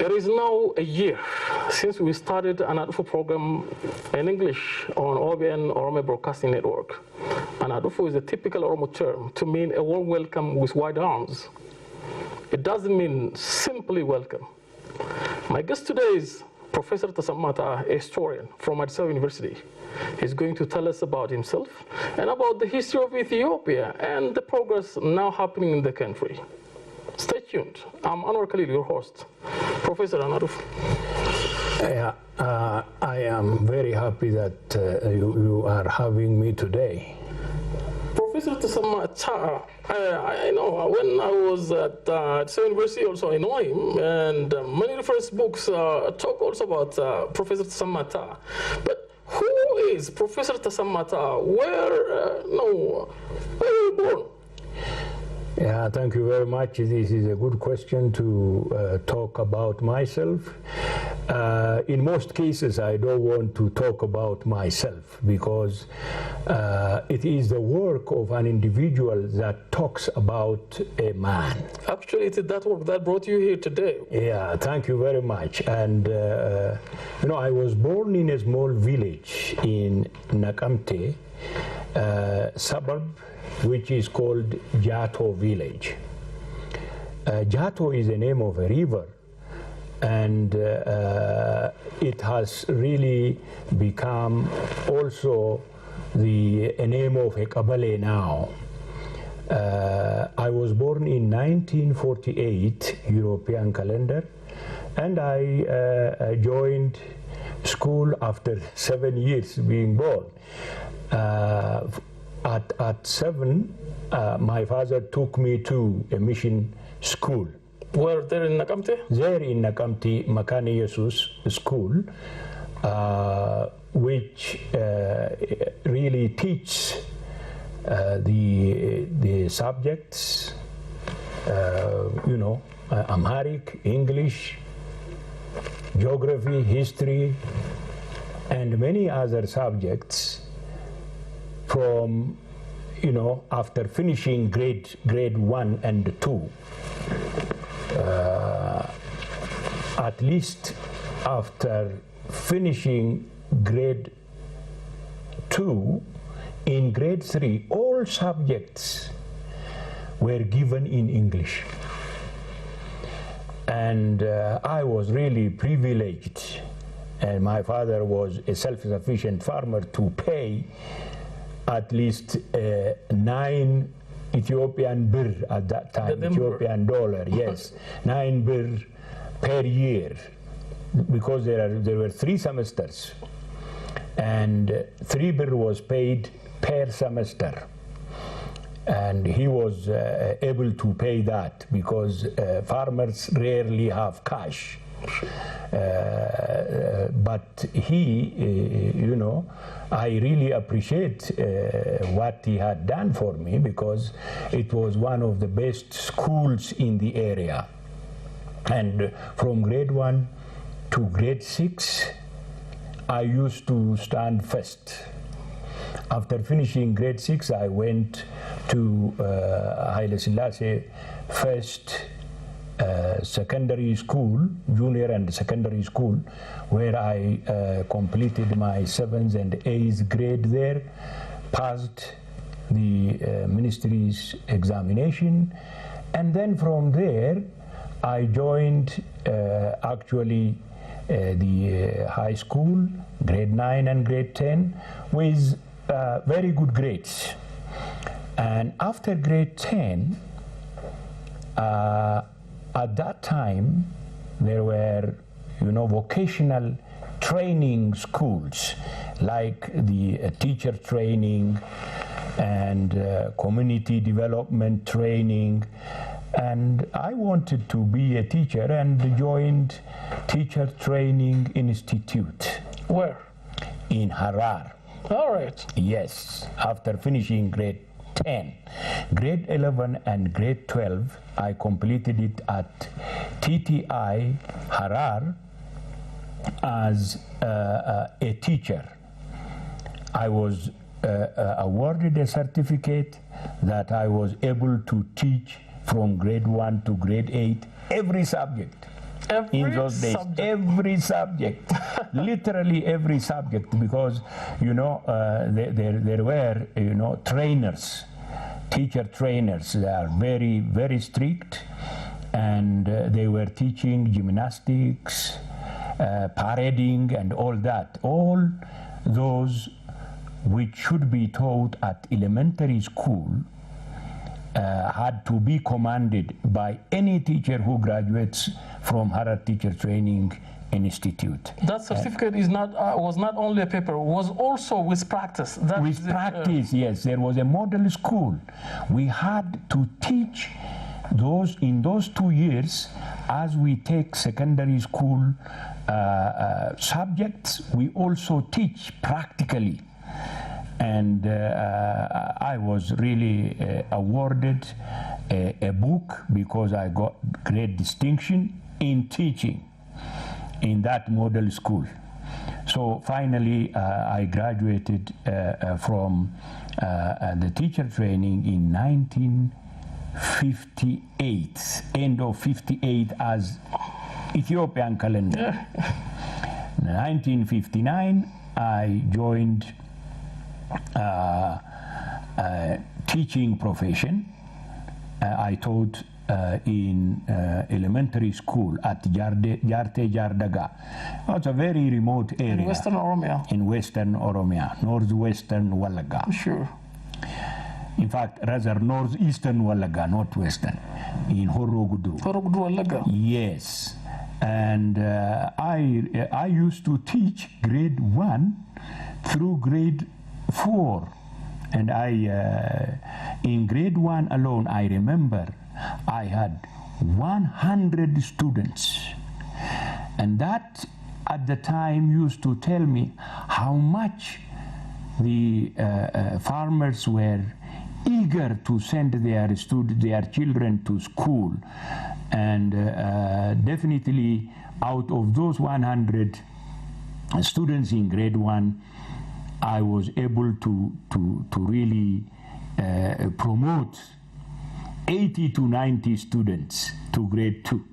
It is now a year since we started an dhufu program in English on OBN Oromo Broadcasting Network. And dhufu is a typical Oromo term to mean a warm welcome with wide arms. It doesn't mean simply welcome. My guest today is Professor Tessema Ta'a, a historian from Tessema University. He's going to tell us about himself and about the history of Ethiopia and the progress now happening in the country. Stay tuned. I'm Anwar Khalil, your host. Professor Anaruf. I am very happy that you are having me today. Professor Tessema Ta'a, I know when I was at Tessema University also I know him, and many reference books talk also about Professor Tessema Ta'a. But who is Professor Tessema Ta'a? Where were you born? Yeah, thank you very much. This is a good question to talk about myself. In most cases, I don't want to talk about myself because it is the work of an individual that talks about a man. Actually, it's that work that brought you here today. Yeah, thank you very much. And, you know, I was born in a small village in Nakamte, suburb, which is called Jato village. Jato is the name of a river, and it has really become also a name of a kabale now. I was born in 1948 European calendar, and I joined school after 7 years being born. At 7, my father took me to a mission school. Where, there in Nakamte? There in Nakamte, Makani Jesus School, which really teaches the subjects, you know, Amharic, English, geography, history, and many other subjects. From, you know, after finishing grade 1 and 2, at least after finishing grade 2, in grade 3, all subjects were given in English. And I was really privileged, and my father was a self-sufficient farmer to pay at least 9 Ethiopian birr at that time, Ethiopian dollar, yes, 9 birr per year, because there were 3 semesters, and 3 birr was paid per semester, and he was able to pay that because farmers rarely have cash. But he, you know, I really appreciate what he had done for me because it was one of the best schools in the area. And from grade 1 to grade 6, I used to stand first. After finishing grade 6, I went to Haile Selassie first secondary school, junior and secondary school, where I completed my 7th and 8th grade there, passed the ministry's examination, and then from there I joined actually the high school, grade 9 and grade 10, with very good grades. And after grade 10, at that time, there were, you know, vocational training schools, like the teacher training and community development training. And I wanted to be a teacher and joined Teacher Training Institute. Where? In Harar. All right. Yes, after finishing grade 10. Grade 11 and grade 12, I completed it at TTI Harar as a teacher. I was awarded a certificate that I was able to teach from grade 1 to grade 8 every subject. in those days. Every subject, literally every subject, because there were trainers, teacher trainers. They are very, very strict, and they were teaching gymnastics, parading, and all that. All those which should be taught at elementary school had to be commanded by any teacher who graduates from Harar Teacher Training Institute. That certificate was not only a paper, was also with practice. With practice, yes. There was a model school. We had to teach those in those 2 years, as we take secondary school subjects, we also teach practically. And I was really awarded a book because I got great distinction in teaching in that model school. So finally, I graduated from the teacher training in 1958, end of 58 as Ethiopian calendar. 1959, I joined teaching profession. I taught in elementary school at Jarte Jardaga. It's a very remote area. In Western Oromia. In Western Oromia, northwestern Wallaga. Sure. In fact, rather northeastern Wallaga, not western, in Horogudru. Horogudru Wallaga. Yes. And I used to teach grade 1 through grade 4, and in grade 1 alone, I remember I had 100 students, and that at the time used to tell me how much the farmers were eager to send their children to school. And definitely out of those 100 students in grade 1, I was able to really promote 80 to 90 students to grade 2.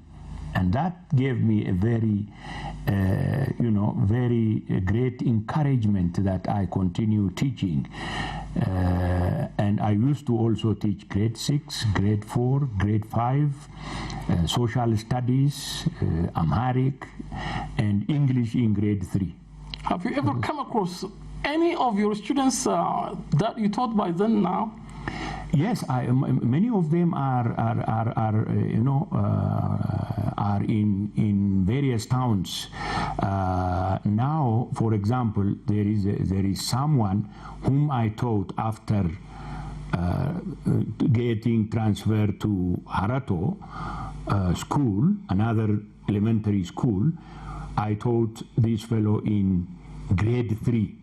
And that gave me a very, very great encouragement that I continue teaching. And I used to also teach grade 6, grade 4, grade 5, social studies, Amharic, and English in grade 3. Have you ever come across any of your students that you taught by then now? Yes, many of them are in various towns. Now, for example, there is someone whom I taught after getting transferred to Harato school, another elementary school. I taught this fellow in grade 3.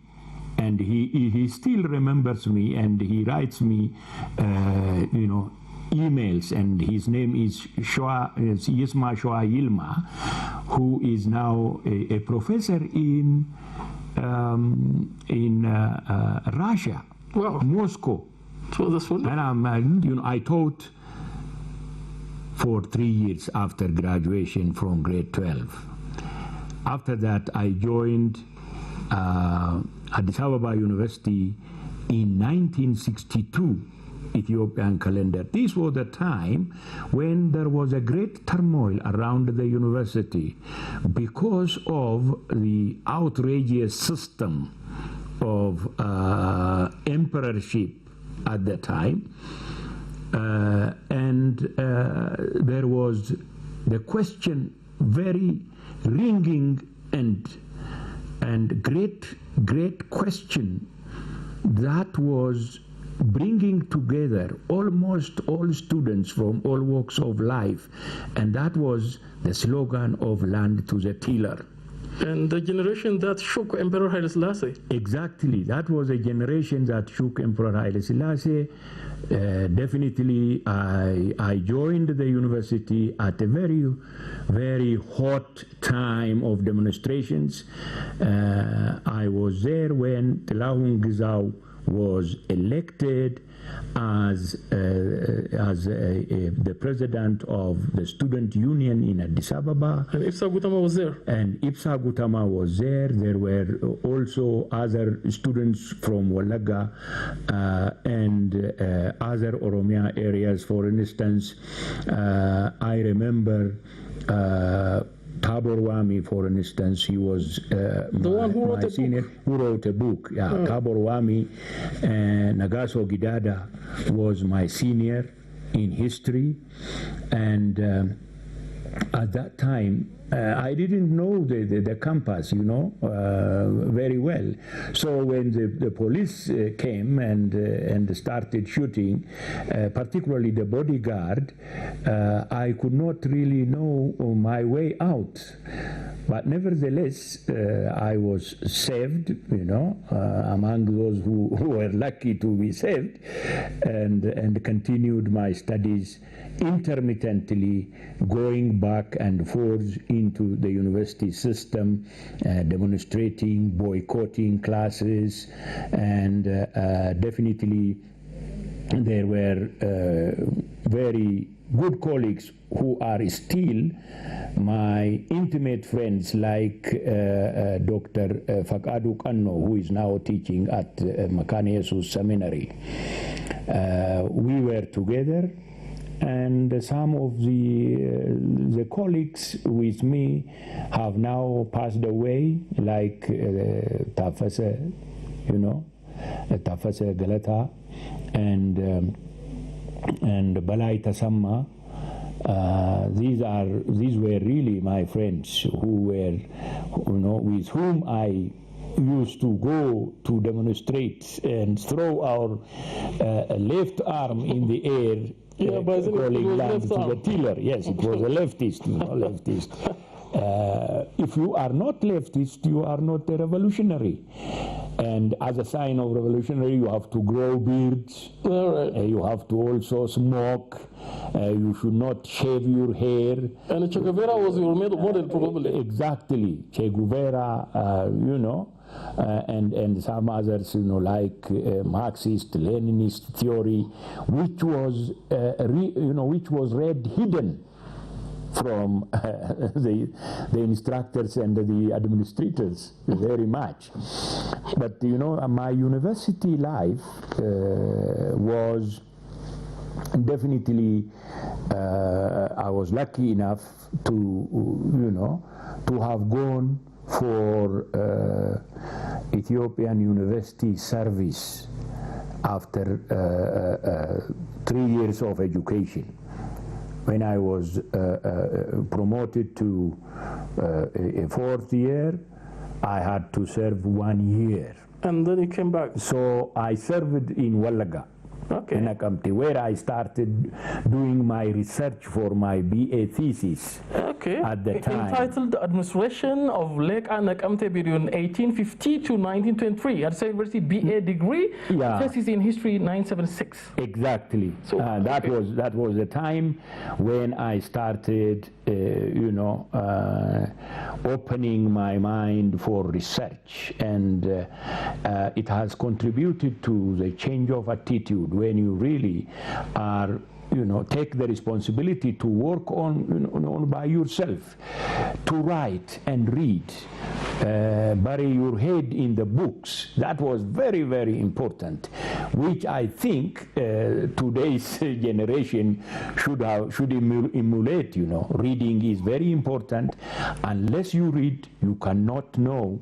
And he still remembers me, and he writes me, emails. And his name is Yisma Shoa Yilma, who is now a professor in Russia, wow. Moscow. So that's wonderful. And I taught for 3 years after graduation from grade 12. After that, I joined Addis Ababa University in 1962, Ethiopian calendar. This was the time when there was a great turmoil around the university because of the outrageous system of emperorship at the time. And there was the question, very ringing and great question, that was bringing together almost all students from all walks of life, and that was the slogan of Land to the Tiller. And the generation that shook Emperor Haile Selassie. Exactly, that was a generation that shook Emperor Haile Selassie. Definitely, I joined the university at a very, very hot time of demonstrations. I was there when Telahun Gizau was elected as the president of the student union in Addis Ababa. And Ibsa Gutama was there. And Ibsa Gutama was there. There were also other students from Walaga and other Oromia areas. For instance, I remember Tabor Wami, for instance, he was my senior, who wrote a book. Yeah, Tabor Wami, and Nagaso Gidada was my senior in history, and at that time I didn't know the campus, very well. So when the police came and started shooting, particularly the bodyguard, I could not really know my way out. But nevertheless, I was saved, among those who were lucky to be saved, and continued my studies intermittently, going back and forth into the university system, demonstrating, boycotting classes, and definitely there were very good colleagues who are still my intimate friends, like Dr. Fakadu Kanno, who is now teaching at Makane Jesus Seminary. We were together, and some of the colleagues with me have now passed away, like Tafase, Tafase Galata, and Balai Tasamma. These were really my friends who were, with whom I used to go to demonstrate and throw our left arm in the air, calling land to the tiller. Yes, it was a leftist, leftist. If you are not leftist, you are not a revolutionary. And as a sign of revolutionary, you have to grow beards. You have to also smoke. You should not shave your hair. And Che Guevara was your model, probably. Exactly. Che Guevara, and some others, like Marxist, Leninist theory, which was, which was read hidden from the instructors and the administrators very much. But my university life was definitely, I was lucky enough to to have gone for Ethiopian university service after 3 years of education. When I was promoted to a 4th year, I had to serve 1 year. And then you came back? So I served in Walaga, in Nakamte, where I started doing my research for my BA thesis at the time. Entitled Administration of Lake Nakamte between 1850 to 1923 at the University BA degree, thesis in history 976. Exactly. So, that was the time when I started, opening my mind for research, and it has contributed to the change of attitude when you really are, take the responsibility to work on by yourself, to write and read, bury your head in the books. That was very, very important, which I think today's generation should emulate. Reading is very important. Unless you read, you cannot know